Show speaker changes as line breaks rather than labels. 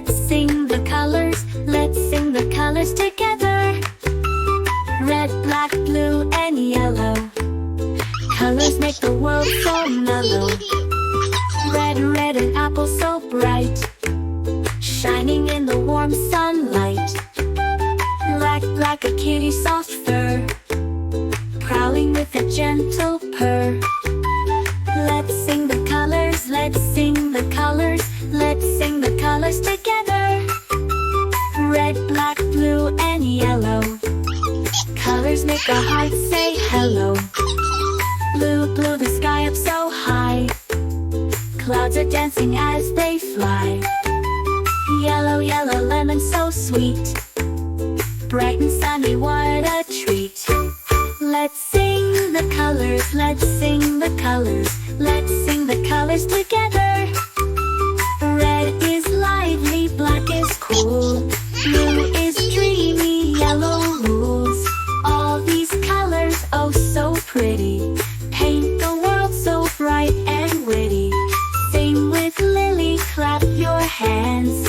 Let's sing the colors, let's sing the colors together. Red, black, blue, and yellow. Colors make the world so mellow. Red, red, an apple so bright, shining in the warm sunlight. Black, black, a kitty soft fur, prowling with a gentle purr. Let's sing the colors, let's sing the colors, let's sing the colors together. Red, black, blue, and yellow. Colors make our hearts say hello. Blue, blue, the sky up so high, clouds are dancing as they fly. Yellow, yellow, lemon so sweet, bright and sunny, what a treat. Let's sing the colors, let's sing the colors, let's sing the colors together. Red is lively, black is cool, blue is dreamy, yellow rules. All these colors, oh so pretty, paint the world so bright and witty. Sing with Lily, clap your hands,